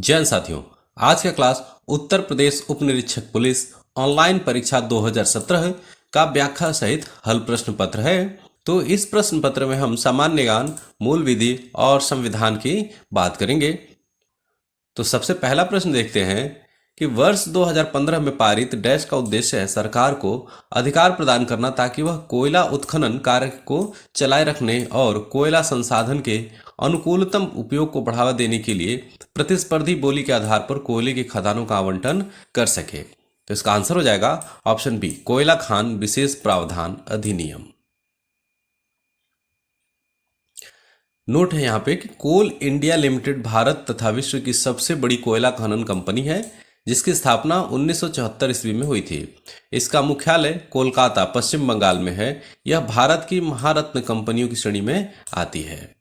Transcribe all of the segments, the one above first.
जैन साथियों, आज का क्लास उत्तर प्रदेश उप निरीक्षक पुलिस ऑनलाइन परीक्षा 2017 का व्याख्या सहित हल प्रश्न पत्र है। तो इस प्रश्न पत्र में हम सामान्य ज्ञान, मूल विधि और संविधान की बात करेंगे। तो सबसे पहला प्रश्न देखते हैं कि वर्ष 2015 में पारित डैश का उद्देश्य है सरकार को अधिकार प्रदान करना ताकि वह कोयला उत्खनन कार्य को चलाए रखने और कोयला संसाधन के अनुकूलतम उपयोग को बढ़ावा देने के लिए प्रतिस्पर्धी बोली के आधार पर कोयले की खदानों का आवंटन कर सके। तो इसका आंसर हो जाएगा ऑप्शन बी, कोयला खान विशेष प्रावधान अधिनियम। नोट है यहाँ पे कि कोल इंडिया लिमिटेड भारत तथा विश्व की सबसे बड़ी कोयला खनन कंपनी है, जिसकी स्थापना 1974 ईस्वी में हुई थी। इसका मुख्यालय कोलकाता पश्चिम बंगाल में है। यह भारत की महारत्न कंपनियों की श्रेणी में आती है।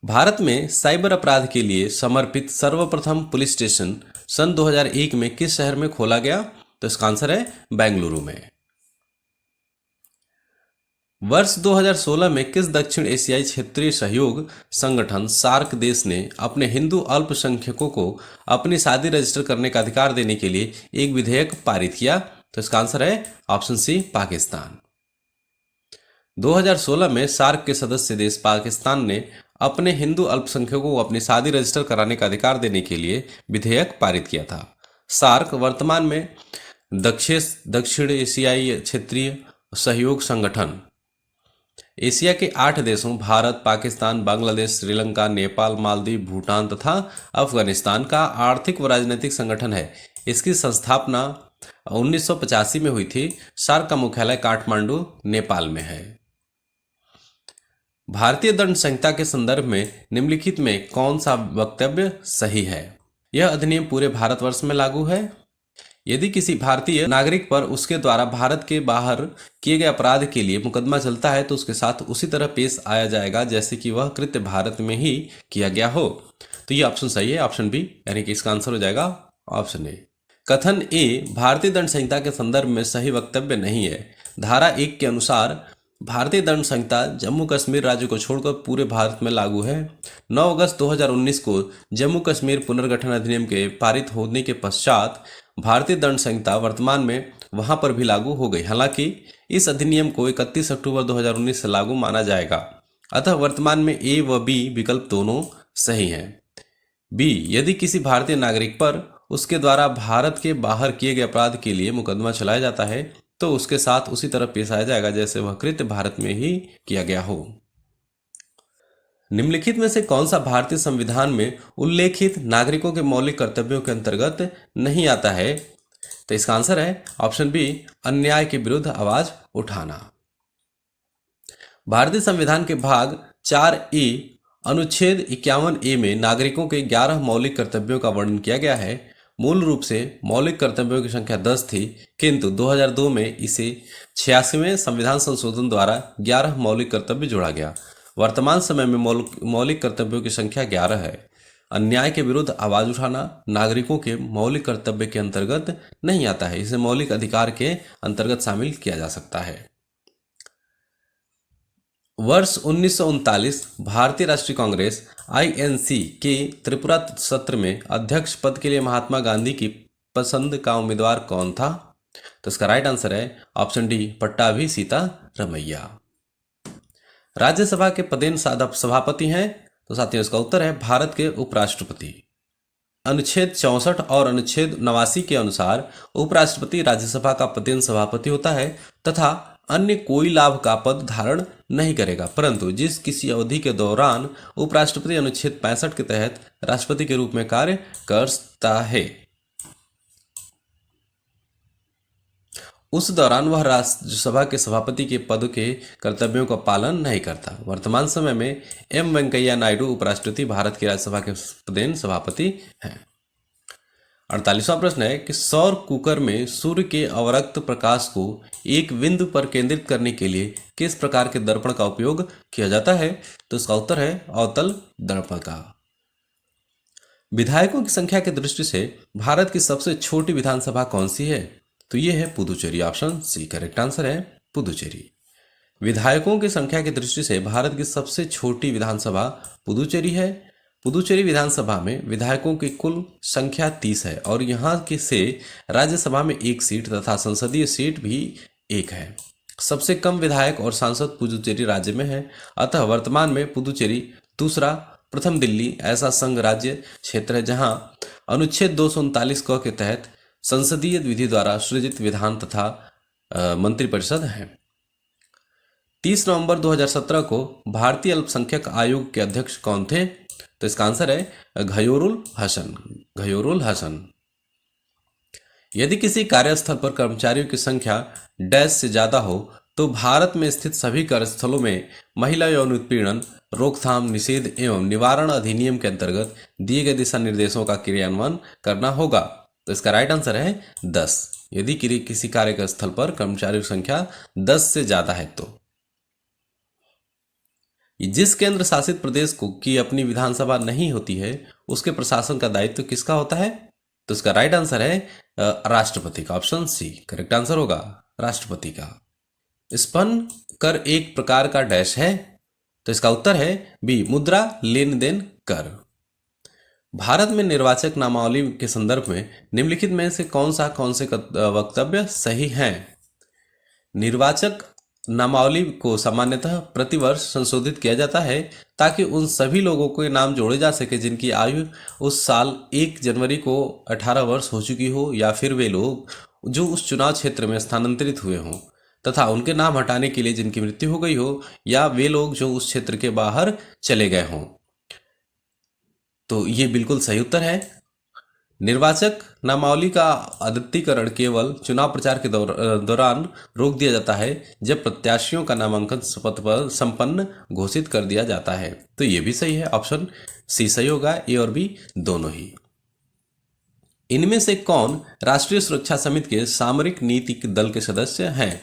भारत में साइबर अपराध के लिए समर्पित सर्वप्रथम पुलिस स्टेशन सन 2001 में किस शहर में खोला गया? तो इसका आंसर है बेंगलुरु में। वर्ष 2016 में किस दक्षिण एशियाई क्षेत्रीय सहयोग संगठन सार्क देश ने अपने हिंदू अल्पसंख्यकों को अपनी शादी रजिस्टर करने का अधिकार देने के लिए एक विधेयक पारित किया? तो इसका आंसर है ऑप्शन सी, पाकिस्तान। 2016 में सार्क के सदस्य देश पाकिस्तान ने अपने हिंदू अल्पसंख्यकों को अपनी शादी रजिस्टर कराने का अधिकार देने के लिए विधेयक पारित किया था। सार्क वर्तमान में दक्षिण एशियाई क्षेत्रीय सहयोग संगठन एशिया के 8 देशों भारत, पाकिस्तान, बांग्लादेश, श्रीलंका, नेपाल, मालदीव, भूटान तथा अफगानिस्तान का आर्थिक व राजनीतिक संगठन है। इसकी स्थापना 1985 में हुई थी। सार्क का मुख्यालय काठमांडू, नेपाल में है। भारतीय दंड संहिता के संदर्भ में निम्नलिखित में कौन सा वक्तव्य सही है? यह अधिनियम पूरे भारतवर्ष में लागू है। यदि किसी भारतीय नागरिक पर उसके द्वारा भारत के बाहर किए गए अपराध के लिए मुकदमा चलता है तो उसके साथ उसी तरह पेश आया जाएगा जैसे कि वह कृत्य भारत में ही किया गया हो। तो ये ऑप्शन सही है, ऑप्शन बी, यानी कि इसका आंसर हो जाएगा ऑप्शन ए। कथन ए भारतीय दंड संहिता के संदर्भ में सही वक्तव्य नहीं है। धारा 1 के अनुसार भारतीय दंड संहिता जम्मू कश्मीर राज्य को छोड़कर पूरे भारत में लागू है। 9 अगस्त 2019 को जम्मू कश्मीर पुनर्गठन अधिनियम के पारित होने के पश्चात भारतीय दंड संहिता वर्तमान में वहां पर भी लागू हो गई। हालांकि इस अधिनियम को 31 अक्टूबर 2019 से लागू माना जाएगा। अतः वर्तमान में ए व बी विकल्प दोनों सही हैं। बी, यदि किसी भारतीय नागरिक पर उसके द्वारा भारत के बाहर किए गए अपराध के लिए मुकदमा चलाया जाता है तो उसके साथ उसी तरह पेश आया जाएगा जैसे वह कृत्य भारत में ही किया गया हो। निम्नलिखित में से कौन सा भारतीय संविधान में उल्लेखित नागरिकों के मौलिक कर्तव्यों के अंतर्गत नहीं आता है? तो इसका आंसर है ऑप्शन बी, अन्याय के विरुद्ध आवाज उठाना। भारतीय संविधान के भाग 4 ए अनुच्छेद 51 ए में नागरिकों के 11 मौलिक कर्तव्यों का वर्णन किया गया है। मूल रूप से मौलिक कर्तव्यों की संख्या 10 थी, किंतु 2002 में इसे 86वें संविधान संशोधन द्वारा 11 मौलिक कर्तव्य जोड़ा गया। वर्तमान समय में मौलिक कर्तव्यों की संख्या 11 है। अन्याय के विरुद्ध आवाज उठाना नागरिकों के मौलिक कर्तव्य के अंतर्गत नहीं आता है। इसे मौलिक अधिकार के अंतर्गत शामिल किया जा सकता है। वर्ष 1939 भारतीय राष्ट्रीय कांग्रेस आईएनसी के त्रिपुरा सत्र में अध्यक्ष पद के लिए महात्मा गांधी की पसंद का उम्मीदवार कौन था? तो इसका राइट आंसर है ऑप्शन डी, पट्टाभी सीतारमैया। राज्यसभा के पदेन सभापति हैं? तो साथियों इसका उत्तर है भारत के उपराष्ट्रपति। अनुच्छेद 64 और अनुच्छेद 89 के अनुसार उपराष्ट्रपति राज्यसभा का पदेन सभापति होता है तथा अन्य कोई लाभ का पद धारण नहीं करेगा, परंतु जिस किसी अवधि के दौरान उपराष्ट्रपति अनुच्छेद 65 के तहत राष्ट्रपति के रूप में कार्य करता है उस दौरान वह राज्यसभा के सभापति के पद के कर्तव्यों का पालन नहीं करता। वर्तमान समय में एम वेंकैया नायडू उपराष्ट्रपति भारत की राज्यसभा के पदेन सभापति हैं। 48वां प्रश्न है कि सौर कुकर में सूर्य के अवरक्त प्रकाश को एक बिंदु पर केंद्रित करने के लिए किस प्रकार के दर्पण का उपयोग किया जाता है? तो इसका उत्तर है अवतल दर्पण का। विधायकों की संख्या की दृष्टि से भारत की सबसे छोटी विधानसभा कौन सी है? तो ये है Puducherry. Option C correct answer है पुदुचेरी। विधायकों की संख्या की दृष्टि से भारत की सबसे छोटी विधानसभा पुदुचेरी है। पुदुचेरी विधानसभा में विधायकों की कुल संख्या 30 है और यहाँ के से राज्यसभा में एक सीट तथा संसदीय सीट भी एक है। सबसे कम विधायक और सांसद पुदुचेरी राज्य में है। अतः वर्तमान में पुदुचेरी दूसरा, प्रथम दिल्ली ऐसा संघ राज्य क्षेत्र है जहां अनुच्छेद 239 क के तहत संसदीय विधि द्वारा सृजित विधान तथा मंत्रिपरिषद है। 30 नवंबर 2017 को भारतीय अल्पसंख्यक आयोग के अध्यक्ष कौन थे? तो इसका आंसर है घयोरुल हसन। घयोरुल हसन। यदि किसी कार्यस्थल पर कर्मचारियों की संख्या डैश से ज्यादा हो तो भारत में स्थित सभी कार्यस्थलों में महिला यौन उत्पीड़न रोकथाम, निषेध एवं निवारण अधिनियम के अंतर्गत दिए गए दिशा निर्देशों का क्रियान्वयन करना होगा। तो इसका राइट आंसर है 10। यदि किसी कार्यस्थल पर कर्मचारियों की संख्या 10 से ज्यादा है तो। जिस केंद्र शासित प्रदेश को की अपनी विधानसभा नहीं होती है उसके प्रशासन का दायित्व किसका होता है? तो इसका राइट आंसर है राष्ट्रपति का। ऑप्शन सी करेक्ट आंसर होगा, राष्ट्रपति का। स्पन कर एक प्रकार का डैश है? तो इसका उत्तर है बी मुद्रा लेन देन कर। भारत में निर्वाचक नामावली के संदर्भ में निम्नलिखित में से कौन से वक्तव्य सही हैं? निर्वाचक नामावली को सामान्यतः प्रतिवर्ष संशोधित किया जाता है ताकि उन सभी लोगों के नाम जोड़े जा सके जिनकी आयु उस साल 1 जनवरी को 18 वर्ष हो चुकी हो या फिर वे लोग जो उस चुनाव क्षेत्र में स्थानांतरित हुए हों तथा उनके नाम हटाने के लिए जिनकी मृत्यु हो गई हो या वे लोग जो उस क्षेत्र के बाहर चले गए हों। तो ये बिल्कुल सही उत्तर है। निर्वाचक नामावली का अद्वितीकरण केवल चुनाव प्रचार के दौरान रोक दिया जाता है जब प्रत्याशियों का नामांकन शपथ संपन्न घोषित कर दिया जाता है। तो ये भी सही है, ऑप्शन सी सही होगा, ए और बी दोनों ही। इनमें से कौन राष्ट्रीय सुरक्षा समिति के सामरिक नीति दल के सदस्य हैं?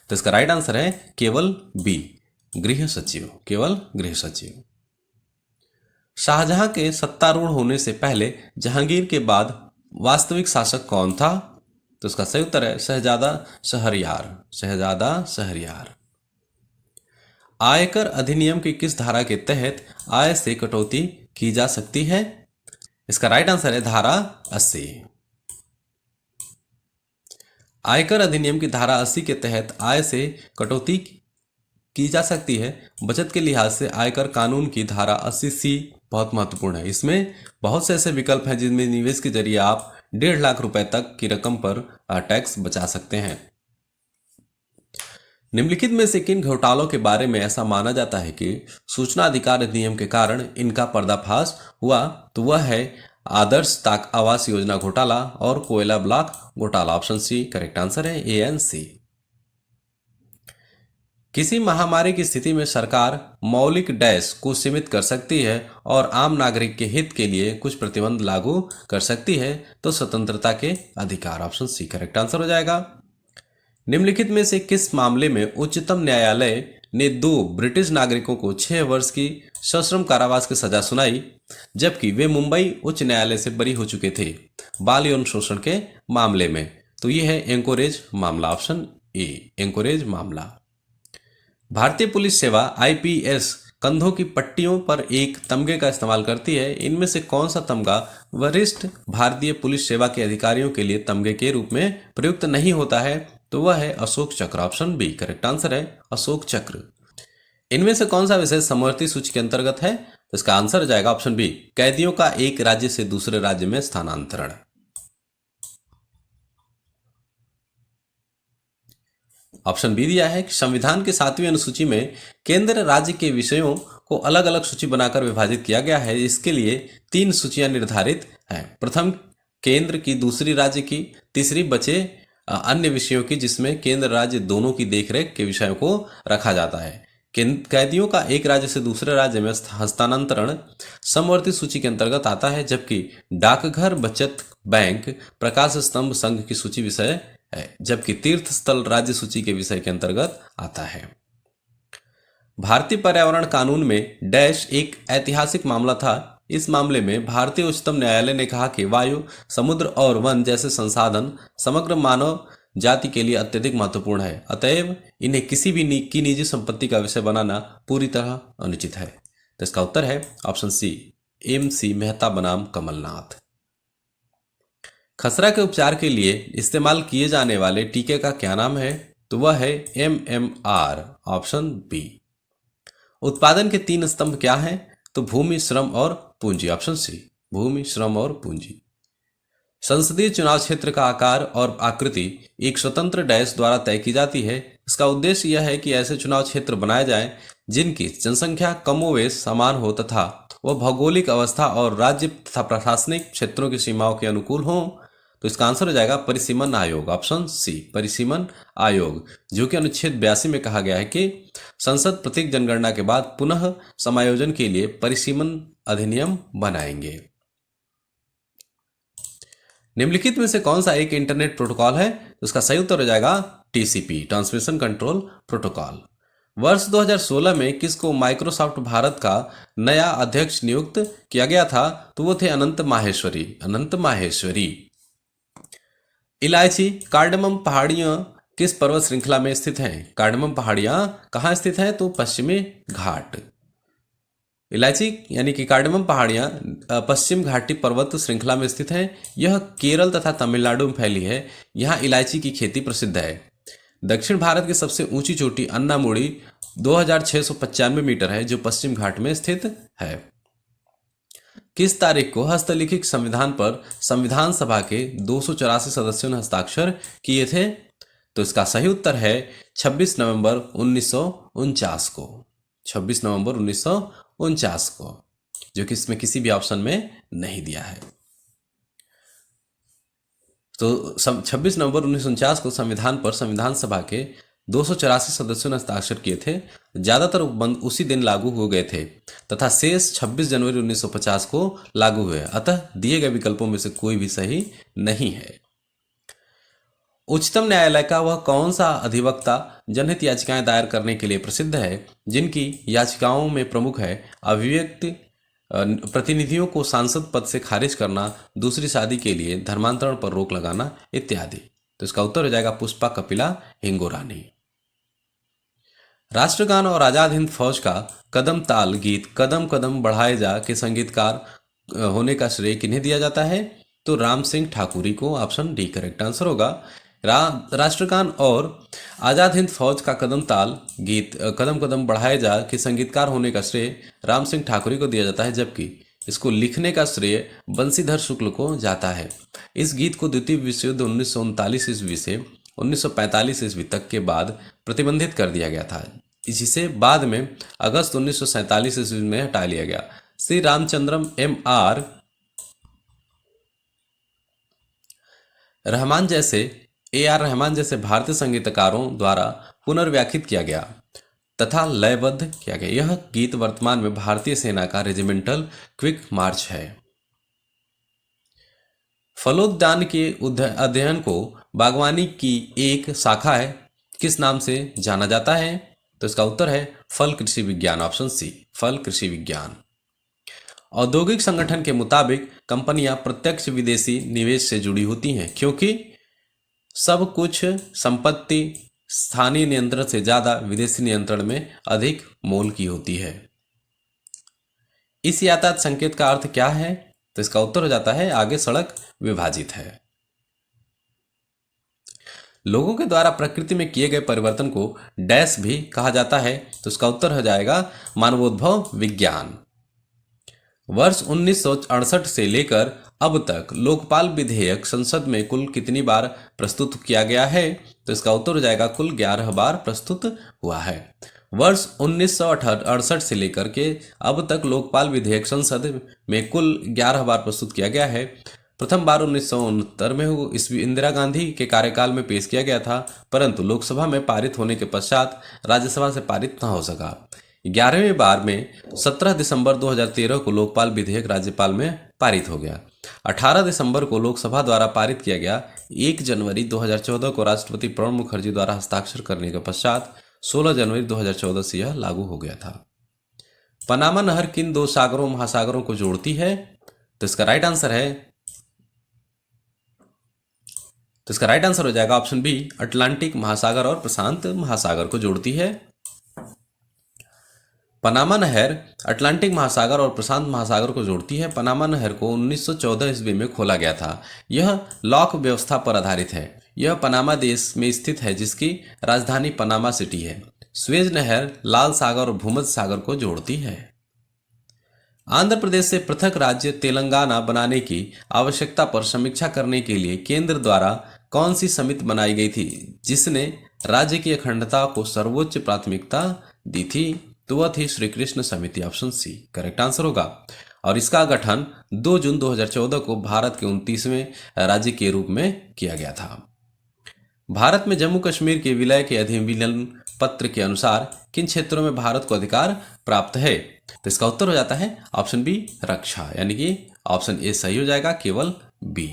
तो इसका राइट आंसर है केवल बी गृह सचिव, केवल गृह सचिव। शाहजहां के सत्तारूढ़ होने से पहले जहांगीर के बाद वास्तविक शासक कौन था? तो इसका सही उत्तर है शहजादा शहरयार, शहजादा शहरयार। आयकर अधिनियम की किस धारा के तहत आय से कटौती की जा सकती है? इसका राइट आंसर है धारा 80। आयकर अधिनियम की धारा 80 के तहत आय से कटौती की जा सकती है। बचत के लिहाज से आयकर कानून की धारा 80C बहुत महत्वपूर्ण है। इसमें बहुत से ऐसे विकल्प हैं जिनमें निवेश के जरिए आप 1.5 लाख रुपए तक की रकम पर टैक्स बचा सकते हैं। निम्नलिखित में से किन घोटालों के बारे में ऐसा माना जाता है कि सूचना अधिकार अधिनियम के कारण इनका पर्दाफाश हुआ? तो वह है आदर्श ताक आवास योजना घोटाला और कोयला ब्लॉक घोटाला। ऑप्शन सी करेक्ट आंसर है, ए एंड सी। किसी महामारी की स्थिति में सरकार मौलिक डैश को सीमित कर सकती है और आम नागरिक के हित के लिए कुछ प्रतिबंध लागू कर सकती है। तो स्वतंत्रता के अधिकार, ऑप्शन सी करेक्ट आंसर हो जाएगा। निम्नलिखित में से किस मामले में उच्चतम न्यायालय ने 2 ब्रिटिश नागरिकों को 6 वर्ष की सश्रम कारावास की सजा सुनाई जबकि वे मुंबई उच्च न्यायालय से बरी हो चुके थे बाल यौन शोषण के मामले में? तो यह है एंकोरेज मामला, ऑप्शन ए एंकोरेज मामला। भारतीय पुलिस सेवा आईपीएस कंधों की पट्टियों पर एक तमगे का इस्तेमाल करती है। इनमें से कौन सा तमगा वरिष्ठ भारतीय पुलिस सेवा के अधिकारियों के लिए तमगे के रूप में प्रयुक्त नहीं होता है? तो वह है अशोक चक्र, ऑप्शन बी करेक्ट आंसर है अशोक चक्र। इनमें से कौन सा विषय समवर्ती सूची के अंतर्गत है? तो इसका आंसर हो जाएगा ऑप्शन बी कैदियों का एक राज्य से दूसरे राज्य में स्थानांतरण। ऑप्शन बी दिया है कि संविधान के 7वीं अनुसूची में केंद्र राज्य के विषयों को अलग अलग सूची बनाकर विभाजित किया गया है। इसके लिए 3 सूचियां निर्धारित हैं। प्रथम केंद्र की, दूसरी राज्य की, तीसरी बचे अन्य विषयों की जिसमें केंद्र राज्य दोनों की देखरेख के विषयों को रखा जाता है। कैदियों का एक राज्य से दूसरे राज्य में हस्तांतरण समवर्ती सूची के अंतर्गत आता है जबकि डाकघर, बचत बैंक, प्रकाश स्तंभ संघ की सूची विषय है जबकि तीर्थ स्थल राज्य सूची के विषय के अंतर्गत आता है। भारतीय पर्यावरण कानून में डैश एक ऐतिहासिक मामला था। इस मामले में भारतीय उच्चतम न्यायालय ने कहा कि वायु, समुद्र और वन जैसे संसाधन समग्र मानव जाति के लिए अत्यधिक महत्वपूर्ण है, अतएव इन्हें किसी भी की निजी संपत्ति का विषय बनाना पूरी तरह अनुचित है। तो इसका उत्तर है ऑप्शन सी MC मेहता बनाम कमलनाथ। खसरा के उपचार के लिए इस्तेमाल किए जाने वाले टीके का क्या नाम है? तो वह है MMR, ऑप्शन बी। उत्पादन के 3 स्तंभ क्या हैं? तो भूमि, श्रम और पूंजी, ऑप्शन सी, भूमि, श्रम और पूंजी। संसदीय चुनाव क्षेत्र का आकार और आकृति एक स्वतंत्र डैश द्वारा तय की जाती है। इसका उद्देश्य यह है कि ऐसे चुनाव क्षेत्र बनाए जाएं जिनकी जनसंख्या कमोवेश समान हो तथा वह भौगोलिक अवस्था और राज्य तथा प्रशासनिक क्षेत्रों की सीमाओं के अनुकूल हों। तो इसका आंसर हो जाएगा परिसीमन आयोग, ऑप्शन सी, परिसीमन आयोग, जो कि अनुच्छेद 82 में कहा गया है कि संसद प्रत्येक जनगणना के बाद पुनः समायोजन के लिए परिसीमन अधिनियम बनाएंगे। निम्नलिखित में से कौन सा एक इंटरनेट प्रोटोकॉल है? तो इसका सही उत्तर हो जाएगा TCP, ट्रांसमिशन कंट्रोल प्रोटोकॉल। वर्ष 2016 में किसको माइक्रोसॉफ्ट भारत का नया अध्यक्ष नियुक्त किया गया था? तो वो थे अनंत माहेश्वरी, अनंत माहेश्वरी। इलायची, कार्डमम पहाड़ियां किस पर्वत श्रृंखला में स्थित हैं? कार्डमम पहाड़ियां कहाँ स्थित हैं? तो पश्चिमी घाट। इलायची यानी कि कार्डमम पहाड़ियां पश्चिम घाटी पर्वत श्रृंखला में स्थित हैं। यह केरल तथा तमिलनाडु में फैली है। यहाँ इलायची की खेती प्रसिद्ध है। दक्षिण भारत की सबसे ऊंची चोटी अन्नामुड़ी 2695 मीटर है, जो पश्चिम घाट में स्थित है। किस तारीख को हस्तलिखित संविधान पर संविधान सभा के 284 सदस्यों ने हस्ताक्षर किए थे? तो इसका सही उत्तर है 26 नवंबर 1949 को, 26 नवंबर 1949 को, जो कि इसमें किसी भी ऑप्शन में नहीं दिया है। तो 26 नवंबर 1949 को संविधान पर संविधान सभा के 284 सदस्यों ने हस्ताक्षर किए थे। ज्यादातर उपबंध उसी दिन लागू हो गए थे तथा शेष 26 जनवरी 1950 को लागू हुए। अतः दिए गए विकल्पों में से कोई भी सही नहीं है। उच्चतम न्यायालय का वह कौन सा अधिवक्ता जनहित याचिकाएं दायर करने के लिए प्रसिद्ध है, जिनकी याचिकाओं में प्रमुख है अभिव्यक्ति प्रतिनिधियों को सांसद पद से खारिज करना, दूसरी शादी के लिए धर्मांतरण पर रोक लगाना इत्यादि? तो इसका उत्तर हो जाएगा पुष्पा कपिला हिंगोरानी। राष्ट्रगान और आजाद हिंद फौज का कदम ताल गीत कदम कदम बढ़ाए जा के संगीतकार होने का श्रेय किन्हें दिया जाता है? तो राम सिंह ठाकुरी को, ऑप्शन डी करेक्ट आंसर होगा। राष्ट्रगान और आजाद हिंद फौज का कदम ताल गीत कदम कदम बढ़ाए जा के संगीतकार होने का श्रेय राम सिंह ठाकुरी को दिया जाता है, जबकि इसको लिखने का श्रेय बंशीधर शुक्ल को जाता है। इस गीत को द्वितीय विश्व युद्ध 1939 ईस्वी से 1945 ईस्वी तक के बाद प्रतिबंधित कर दिया गया था, जिसे बाद में अगस्त 1947 ईस्वी में हटा लिया गया। श्री रामचंद्रम M.R. रहमान जैसे A.R. रहमान जैसे भारतीय संगीतकारों द्वारा पुनर्व्याख्यात किया गया तथा लयबद्ध किया गया। यह गीत वर्तमान में भारतीय सेना का रेजिमेंटल क्विक मार्च है। फलोद्यान के अध्ययन को बागवानी की एक शाखा है, किस नाम से जाना जाता है? तो इसका उत्तर है फल कृषि विज्ञान, ऑप्शन सी, फल कृषि विज्ञान। औद्योगिक संगठन के मुताबिक कंपनियां प्रत्यक्ष विदेशी निवेश से जुड़ी होती हैं, क्योंकि सब कुछ संपत्ति स्थानीय नियंत्रण से ज्यादा विदेशी नियंत्रण में अधिक मोल की होती है। इस यातायात संकेत का अर्थ क्या है? तो इसका उत्तर हो जाता है आगे सड़क विभाजित है। लोगों के द्वारा प्रकृति में किए गए परिवर्तन को डैश भी कहा जाता है, तो इसका उत्तर हो जाएगा मानवोद्भव विज्ञान। वर्ष 1968 से लेकर अब तक लोकपाल विधेयक संसद में कुल कितनी बार प्रस्तुत किया गया है? तो इसका उत्तर हो जाएगा कुल 11 बार प्रस्तुत हुआ है। वर्ष 1968 से लेकर के अब तक लोकपाल विधेयक संसद में कुल 11 बार प्रस्तुत किया गया है। प्रथम बार 1969 में ईस्वी इंदिरा गांधी के कार्यकाल में पेश किया गया था, परंतु लोकसभा में पारित होने के पश्चात राज्यसभा से पारित न हो सका। 11वीं बार में 17 दिसंबर 2013 को लोकपाल विधेयक राज्यपाल में पारित हो गया। 18 दिसंबर को लोकसभा द्वारा पारित किया गया। 1 जनवरी 2014 को राष्ट्रपति प्रणब मुखर्जी द्वारा हस्ताक्षर करने के पश्चात 16 जनवरी 2014 से यह लागू हो गया था। पनामा नहर किन 2 सागरों महासागरों को जोड़ती है? तो इसका राइट आंसर हो जाएगा ऑप्शन बी, अटलांटिक महासागर और प्रशांत महासागर को जोड़ती है। पनामा नहर अटलांटिक महासागर और प्रशांत महासागर को जोड़ती है। पनामा नहर को 1914 ईस्वी में खोला गया था। यह लॉक व्यवस्था पर आधारित है। यह पनामा देश में स्थित है, जिसकी राजधानी पनामा सिटी है। स्वेज नहर लाल सागर और भूमध्य सागर को जोड़ती है। आंध्र प्रदेश से पृथक राज्य तेलंगाना बनाने की आवश्यकता पर समीक्षा करने के लिए केंद्र द्वारा कौन सी समिति बनाई गई थी, जिसने राज्य की अखंडता को सर्वोच्च प्राथमिकता दी थी? तो वह थी श्री कृष्ण समिति। ऑप्शन सी करेक्ट आंसर होगा। और इसका गठन 2 जून 2014 को भारत के 29वें राज्य के रूप में किया गया था। भारत में जम्मू कश्मीर के विलय के अधिविलन पत्र के अनुसार किन क्षेत्रों में भारत को अधिकार प्राप्त है? तो इसका उत्तर हो जाता है ऑप्शन बी रक्षा, यानी कि ऑप्शन ए सही हो जाएगा, केवल बी।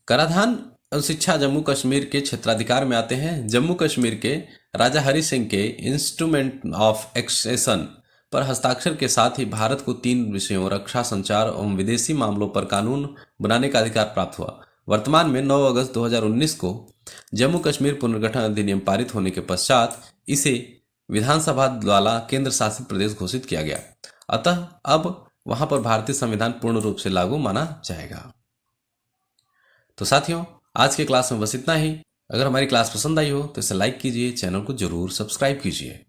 कराधान शिक्षा जम्मू कश्मीर के क्षेत्राधिकार में आते हैं। जम्मू कश्मीर के राजा हरि सिंह के इंस्ट्रूमेंट ऑफ एक्सेशन पर हस्ताक्षर के साथ ही भारत को 3 विषयों रक्षा, संचार एवं विदेशी मामलों पर कानून बनाने का अधिकार प्राप्त हुआ। वर्तमान में 9 अगस्त 2019 को जम्मू कश्मीर पुनर्गठन अधिनियम पारित होने के पश्चात इसे विधानसभा द्वारा केंद्र शासित प्रदेश घोषित किया गया। अतः अब वहां पर भारतीय संविधान पूर्ण रूप से लागू माना जाएगा। तो साथियों, आज के क्लास में बस इतना ही। अगर हमारी क्लास पसंद आई हो तो इसे लाइक कीजिए, चैनल को जरूर सब्सक्राइब कीजिए।